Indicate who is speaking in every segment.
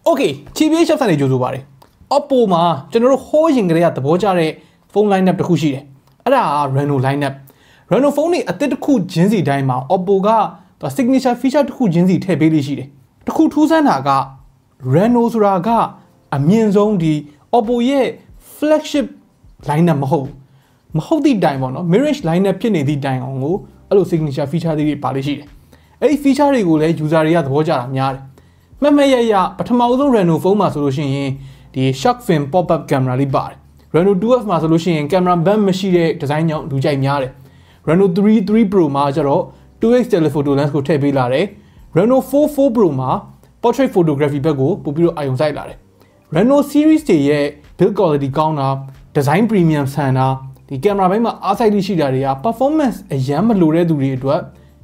Speaker 1: Okay, TBH Labs နေကြိုဆိုပါတယ် OPPO မှာကျွန်တော်တို့ဟိုးရင်ကလေးကသဘောကျတဲ့ phone lineup တစ်ခုရှိတယ်အဲ့ဒါက Reno lineup Reno phone တွေအသစ်တစ်ခုချင်းစီတိုင်းမှာ OPPO က signature feature တစ်ခုချင်းစီထည့်ပေးလေးရှိတယ်တစ်ခုထူးဆန်းတာက Reno ဆိုတာကအမြင့်ဆုံးဒီ OPPO ရဲ့ flagship lineup မဟုတ်သည့်တိုင်ပေါ့နော် mirage lineup ဖြစ်နေသည့်တိုင်အောင်ကိုအဲ့လို signature feature တွေပါလေးရှိတယ်အဲ့ဒီ feature တွေကိုလည်း user တွေကသဘောကျတာများတယ်မှတ်ရပထမဆုံး Reno phone မှာဆိုလို့ရှိရင်ဒီ shark fin pop up camera လေးပါတယ် Reno 2F မှာဆိုလို့ရှိရင် camera band မရှိတဲ့ design ကြောင့်လူကြိုက်များတယ် Reno 3 Pro မှာကျတော့ 2x telephoto lens ကိုထည့်ပေးလာတယ် Reno 4 Pro မှာ portrait photography ဘက်ကိုပို့ပြီးတော့အာရုံစိုက်လာတယ် Reno series တွေရဲ့ build quality ကောင်းတာ design premium ဆန်တာဒီ camera ဘက်မှာအားစိုက်လေးရှိတာတွေက performance အရန်မလိုတဲ့သူတွေအတွက်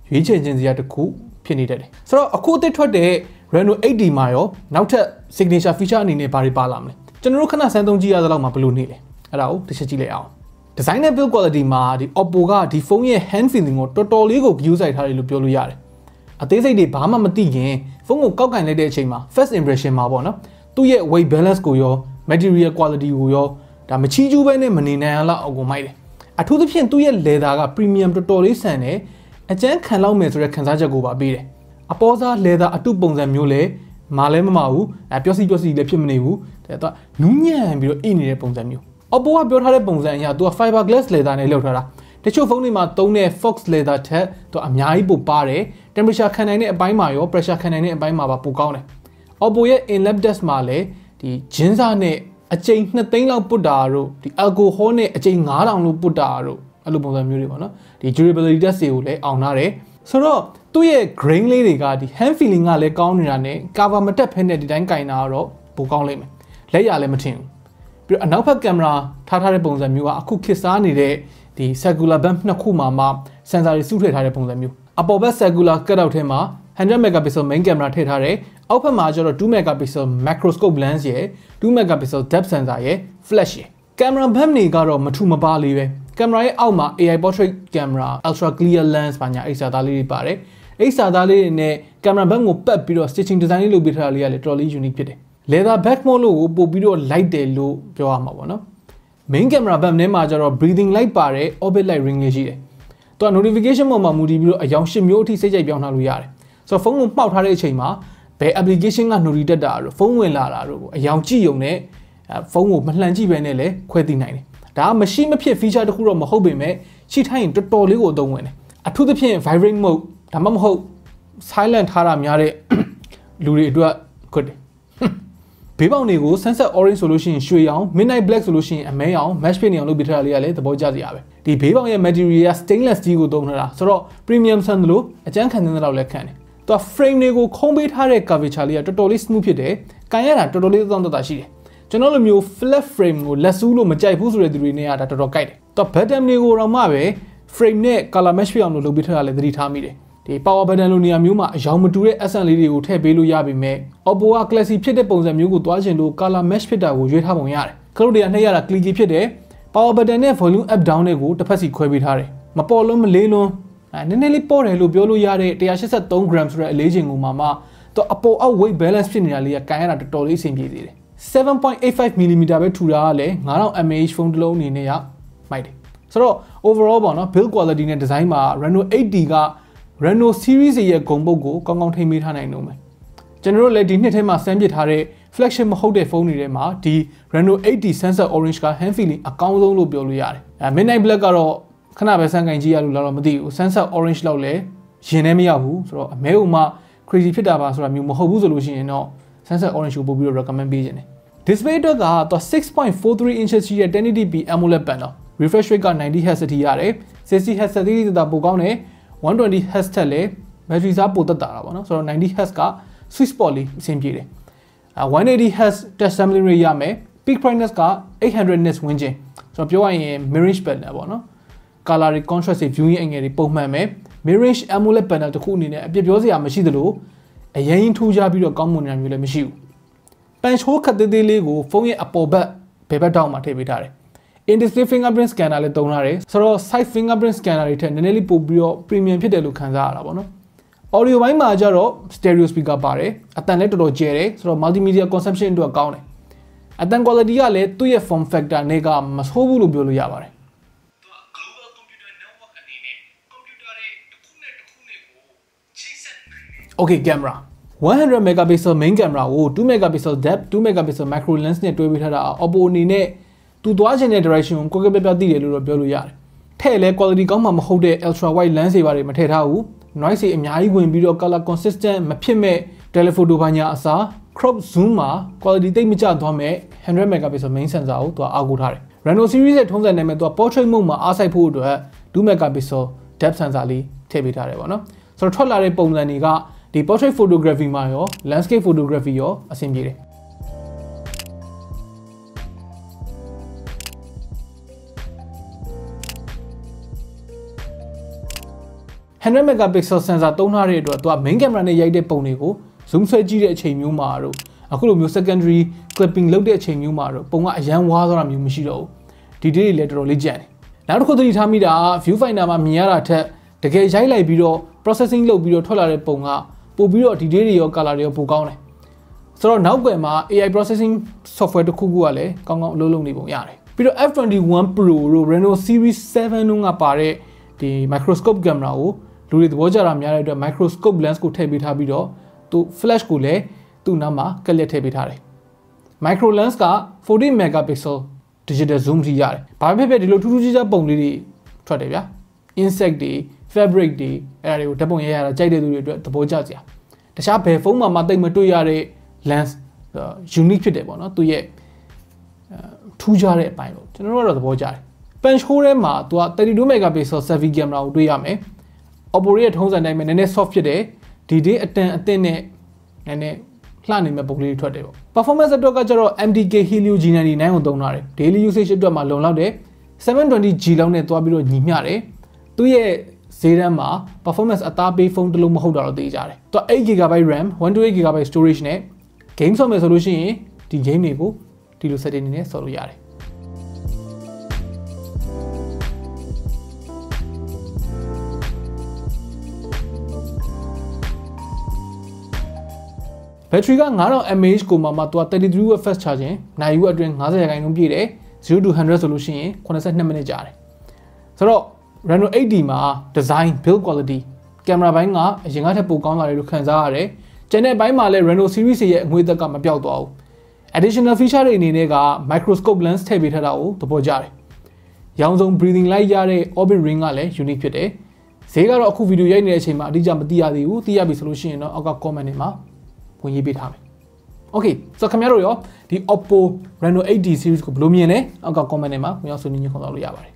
Speaker 1: ရွေးချယ်ခြင်းစရာတစ်ခုဖြစ်နေတတ်တယ်ဆိုတော့အခုအသစ်ထွက်တဲ့Reno 8D မှာရောနောက်ထပ် signature feature အနေနဲ့ဘာတွေပါလာမလဲကျွန်တော်တို့ခဏစမ်းသုံးကြည့်ရသလောက်မှာဘယ်လိုနေလဲအဲ့ဒါကိုတစ်ချက်ကြည့်လိုက်အောင် design နဲ့ build quality မှာဒီ OPPO ကဒီဖုန်းရဲ့ hand feeling ကိုတော်တော်လေးကို view ဆိုင်ထားတယ်လို့ပြောလို့ရတယ်အသေးစိတ်တွေဘာမှမသိခင်ဖုန်းကိုကောက်ကင်လိုက်တဲ့အချိန်မှာ first impression မှာပေါ့နော်သူ့ရဲ့ weight balance ကိုရော material quality ကိုရောဒါမချီးကျူးပဲနဲ့မနေနိုင်အောင်လောက်အကုန်မိုက်တယ်အထူးသဖြင့်သူ့ရဲ့ leather က premium တော်တော်လေးဆန်တယ်အကျန်းခံလောက်မယ်ဆိုတဲ့ခံစားချက်ကိုပါပေးတယ်အပေါ်စား leather အတုပုံစံမျိုးလဲမာလဲမမဘူးပျော့စီလည်းဖြစ်မနေဘူးတဲ့သူကနူးညံ့ပြီးတော့အိနေတဲ့ပုံစံမျိုး OPPO ကပြောထားတဲ့ပုံစံအရသူက fiberglass leather နဲ့လုပ်ထားတာတချို့ဖုန်းတွေမှာသုံးတဲ့ fox leather ထက်သူအများကြီးပိုပါတယ် temperature ခံနိုင်တဲ့အပိုင်းမှာရော pressure ခံနိုင်တဲ့အပိုင်းမှာပါပိုကောင်းတယ် OPPO ရဲ့ in lab test မှာလည်းဒီဂျင်းစာနဲ့အကြိမ်2သိန်းလောက်ပုတ်တာတို့ဒီ alcohol နဲ့အကြိမ်9000လို့ပုတ်တာတို့အဲ့လိုပုံစံမျိုးတွေပေါ့နော်ဒီ durability test တွေကိုလည်းအောင်ထားတယ်ဆိုတော့သူ့ရဲ့ grain လေးတွေကဒီ hand feeling ကလည်းကောင်းနေတာနဲ့ cover မတက်ဖက်နဲ့ဒီတိုင်းကင်တာတော့ပိုကောင်းလိမ့်မယ်လက်ရလည်းမထင်ဘူးပြီးတော့အနောက်ဘက်ကင်မရာထားတဲ့ပုံစံမျိုးကအခုခေတ်စားနေတဲ့ဒီ circular band နှစ်ခုမှာ sensor တွေစုထည့်ထားတဲ့ပုံစံမျိုးအပေါ်ဘက် circular cutout ထဲမှာ100 megapixel main camera ထည့်ထားတယ်အောက်ဘက်မှာကျတော့2 megapixel macroscope lens ရယ်2 megapixel depth sensor ရယ် flash ရယ် camera band တွေကတော့မထူမပါလေးပဲကင်မရာရဲ့အောက်မှာ AI portrait camera ultra clear lens ပါညာအဲ့စာသားလေးတွေပါတယ်အဲ့စာသားလေးတွေနဲ့ကင်မရာဘက်ကိုပတ်ပြီးတော့ stitching design လေးလုပ်ပေးထားတာလေးကလည်းတော်တော်လေး unique ဖြစ်တယ် leather back mode လို့ကိုပို့ပြီးတော့ light တယ်လို့ပြောရမှာပေါ့နော် main camera ဘက်ထဲမှာကျတော့ breathing light ပါတယ် orbit light ring လေးရှိတယ်သူက notification ပေါ်မှာမူတည်ပြီးတော့အယောင်10မျိုးအထိစိတ်ကြိုက်ပြောင်းထားလို့ရတယ်ဆိုတော့ဖုန်းကိုမှောက်ထားတဲ့အချိန်မှာဘယ် application က notify တက်တာတို့ဖုန်းဝင်လာတာတို့အယောင်ကြည့်ုံနဲ့ဖုန်းကိုမလှန်ကြည့်ပဲနဲ့လည်းခွဲသိနိုင်တယ်ဒါကမရှိမဖြစ် feature တခုတော့မဟုတ်ပေမဲ့ရှိထိုင်းရင်တော်တော်လေးကိုအသုံးဝင်တယ်အထူးသဖြင့် vibrate mode ဒါမှမဟုတ် silent ထားတာများတဲ့လူတွေအတွက်ခွတ်တယ်ဘေးပေါင်တွေကို sunset orange ဆိုလို့ရှိရင်ရွှေရောင် midnight black ဆိုလို့ရှိရင်အမဲရောင် match ဖြစ်နေအောင်လုပ်ပေးထားတာလေးကလည်းသဘောကျစရာပဲဒီဘေးပေါင်ရဲ့ material က stainless steel ကိုသုံးထားတာဆိုတော့ premium ဆန်တယ်လို့အကျန်းခံတဲ့လောက်လည်းခံတယ်သူက frame တွေကိုခုံးပေးထားတဲ့ curvature လေးကတော်တော်လေး smooth ဖြစ်တယ်ကန်ရတာတော်တော်လေးသောတာရှိတယ်ကျွန်တော်လိုမျိုး flat frame ကိုလက်စူးလို့မကြိုက်ဘူးဆိုတဲ့သူတွေနဲ့ကဒါတော်တော်ကြိုက်တယ်။တော့ button တွေကိုတော့မှပဲ frame နဲ့ color match ဖြစ်အောင်လုပ်ပေးထားတာလည်းသတိထားမိတယ်။ဒီ power button လိုနေရာမျိုးမှာအယောင်မတူတဲ့ accent လေးတွေကိုထည့်ပေးလို့ရပေမဲ့ OPPO က classy ဖြစ်တဲ့ပုံစံမျိုးကိုတွားချင်လို့ color match ဖြစ်တာကိုရွေးထားပုံရတယ်။ခလုတ်တွေကနှိပ်ရတာ clicky ဖြစ်တယ်။ power button နဲ့ volume up down တွေကိုတစ်ဖက်စီခွဲပေးထားတယ်။မပေါ်လုံးမလေးလုံးနည်းနည်းလေးပေါ်တယ်လို့ပြောလို့ရတဲ့183 gram ဆိုတဲ့အလေးချိန်ကိုမှတော့အပေါ်အောက် weight balance ဖြစ်နေတာလေးကကန်ရတာတော်တော်လေးအဆင်ပြေသေးတယ်။ 7.85mm ပဲထူတာကလည်း9000 mAh ဖုန်းတစ်လုံးအနေနဲ့ရမိုက်တယ်ဆိုတော့ overall ပေါ့နော် build quality နဲ့ design မှာ Reno 8D က Reno series ရဲ့ဂုဏ်ပုတ်ကိုကောင်းကောင်းထိန်းပေးထားနိုင်လို့မယ်ကျွန်တော်တို့လည်းဒီနှစ်ထဲမှာစမ်းပစ်ထားတဲ့ flagship မဟုတ်တဲ့ဖုန်းတွေထဲမှာဒီ Reno 8D sunset orange က hand feeling အကောင်းဆုံးလို့ပြောလို့ရတယ်midnight black ကတော့ခဏပဲစမ်းကင်ကြည့်ရလို့တော့မသိဘူး sunset orange လောက်လည်းရင်ထဲမရောက်ဘူးဆိုတော့အမဲဥမှာ crazy ဖြစ်တာပါဆိုတာမျိုးမဟုတ်ဘူးဆိုလို့ရှိရင်တော့ sunset orange ကိုပို့ပြီးတော့ recommend ပေးခြင်းတယ်display တော့က 6.43 inches ရှိတဲ့ 1080p AMOLED panel refresh rate က 90Hz အထိရတယ် 60Hz သတိတာပိုကောင်းတယ် 120Hz ထက်လည်း battery စားပိုတက်တာပါနော်ဆိုတော့ 90Hz က sweet spot လေးအဆင်ပြေတယ် 180Hz touch sampling rate ရမယ် peak brightness က 800 nits ဝန်းကျင်ဆိုတော့ပြောရရင် mirage panel ပေါ့နော် color တွေ contrast တွေ viewing angle တွေပုံမှန်ပဲ mirage AMOLED panel တစ်ခုအနေနဲ့အပြည့်ပြောစရာမရှိသလိုအရင်ထူးခြားပြီးတော့ကောင်းမွန်နေတာမျိုးလည်းမရှိဘူးပန်ချိုးခက်သေးသေးလေးကိုဖုန်းရဲ့အပေါ်ဘက်ဘယ်ဘက်တောင်မှာထည့်ပေးထားတယ် in display fingerprint scanner လည်းသုံးထားတယ်ဆိုတော့ side fingerprint scanner တွေထက်နည်းနည်းလေးပိုပြီးတော့ premium ဖြစ်တယ်လို့ခံစားရတာပေါ့နော် audio ဘိုင်းမှာကျတော့ stereo speaker ပါတယ်အတန်လည်းတော်တော်ကျယ်တယ်ဆိုတော့ multimedia consumption အတွက်ကောင်းတယ်အတန် quality ကလည်းသူ့ရဲ့ form factor နဲ့ကမဆိုးဘူးလို့ပြောလို့ရပါတယ် global computer network အနေနဲ့ computer တွေတစ်ခုနဲ့တစ်ခုနဲ့ကိုချိတ်ဆက်နိုင်တယ် okay camera 100 megapixel main camera ကို2 megapixel depth 2 megapixel macro lens နဲ့တွဲပေးထားတာ OPPO အနေနဲ့သူသွားချင်တဲ့ direction ကိုကိုယ်ကပြပြသိတယ်လို့တော့ပြောလို့ရတယ်ထဲ့လဲ quality ကောင်းမှမဟုတ်တဲ့ ultra wide lens တွေပါတယ်မထည့်ထားဘူး noise တွေအများကြီးဝင်ပြီးတော့ color consistent မဖြစ်မဲ့ telephoto ဘာညာအစား crop zoom မှာ quality တိတ်မကျသွားမဲ့100 megapixel main sensor ကိုသူအားကိုးထားတယ် Reno series ရဲ့ထုံးစံနိုင်မဲ့သူ portrait mode မှာအားစိုက်ဖို့အတွက်2 megapixel depth sensor လေးထည့်ပေးထားတယ်ပေါ့နော်ဆိုတော့ထွက်လာတဲ့ပုံစံတွေကဒီ portrait photography မှာရော landscape photography ရောအဆင်ပြေတယ်100 megapixel sensor သုံးထားတဲ့အတွက်သူက main camera နဲ့ရိုက်တဲ့ပုံတွေကို zoom ဆွဲကြည့်တဲ့အချိန်မျိုးမှာတော့အခုလိုမျိုး secondary clipping လုပ်တဲ့အချိန်မျိုးမှာတော့ပုံကအရန်ဝါးသွားတာမျိုးမရှိတော့ဘူးဒီ detail တွေလည်းတော်တော်လေးကြံတယ်နောက်တစ်ခုသတိထားမိတာ viewfinder မှာမြင်ရတာထက်တကယ်ရိုက်လိုက်ပြီးတော့ processing လုပ်ပြီးတော့ထွက်လာတဲ့ပုံကပို့ပြီးတော့ detail တွေရော color တွေရောပိုကောင်းတယ်ဆိုတော့နောက်ကွယ်မှာ AI processing software တစ်ခုခုကလည်းကောင်းကောင်းအလုပ်လုပ်နေပုံရတယ်ပြီးတော့ F21 Pro တို့ Reno series 7 တို့ကပါတဲ့ဒီ microscope camera ကိုလူတွေသဘောကျတာများတဲ့အတွက် microscope lens ကိုထည့်ပေးထားပြီးတော့သူ flash ကိုလည်းသူ့နားမှာကလျက်ထည့်ပေးထားတယ် micro lens က40 megapixel digital zoom ထိရတယ်ဘာဖြစ်ဖြစ်ဒီလိုထူးထူးခြားခြားပုံလေးတွေထွက်တယ်ဗျာ insect တွေ fabric တွေအဲ့ဒါတွေကိုဓာတ်ပုံရိုက်ရတာကြိုက်တဲ့သူတွေအတွက်သဘောကျစရာတခြားဘယ်ဖုန်းမှာတိတ်မတွေ့ရတဲ့ lens unique ဖြစ်တယ်ပေါ့နော်သူရဲ့ထူးခြားတဲ့အပိုင်းပေါ့ကျွန်တော်တို့ကတော့သဘောကျတယ် punch hole ထဲမှာသူက32 megapixel selfie camera ကိုတွေ့ရမယ် OPPO ရဲ့ထုံးစံတိုင်းမှာနည်းနည်း soft ဖြစ်တယ်ဒီဒေးအတန်အသင့်နဲ့နည်းနည်းလှနေမဲ့ပုံလေးတွေထွက်တယ်ပေါ့ performance အတွက်ကကျတော့ MTK Helio G99 ကိုသုံးထားတယ် daily usage အတွက်မှာလုံလောက်တယ် 720G လောက်နဲ့သွားပြီးတော့ညီမျှတယ်သူ့ရဲ့ဈေးတန်းမှာ performance အသားပေးဖုန်းတစ်လုံးမဟုတ်တာတော့သိကြတယ်သူက 8GB RAM 128GB storage နဲ့ game ဆော့မယ်ဆိုလို့ရှိရင်ဒီ game တွေကိုဒီလို setting နေနဲ့ဆော့လို့ရတယ်ဘက်ထရီက 9000 mAh ကိုမှသူက 33W fast charging နိုင်ယူအတွင်း50%ပြည့်တယ်0 to 100ဆိုလို့ရှိရင်82မိနစ်ကြာတယ်ဆိုတော့ Reno8 မှာ design build quality ကင်မရာဘိုင်းကအရင်ကထက်ပိုကောင်းလာတယ်လို့ခံစားရတယ်ကျန်တဲ့ဘိုင်းမှာလည်း Reno series ရဲ့အငွေ့သက်ကမပြောက်သွားဘူး additional feature တွေအနေနဲ့က microscope lens ထည့်ပေးထားတာကိုသဘောကျတယ်ရောင်စုံ breathing light ရတဲ့ orbit ring ကလည်း unique ဖြစ်တယ်ဈေးကတော့အခုဗီဒီယိုရိုက်နေတဲ့အချိန်မှာအတိအကျမသိရသေးဘူးသိရပြီဆိုလို့ရှိရင်တော့အောက်က comment တွေမှာဝင်ရေးပေးထားမယ် Okay ဆိုတော့ခင်ဗျားတို့ရောဒီ OPPO Reno8 series ကိုဘယ်လိုမြင်လဲအောက်က comment တွေမှာဝင်ရောက်ဆွေးနွေးညှိနှိုင်းလို့ရပါတယ်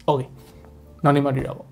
Speaker 1: Okay နောက်နေ့မှတွေ့တာပေါ့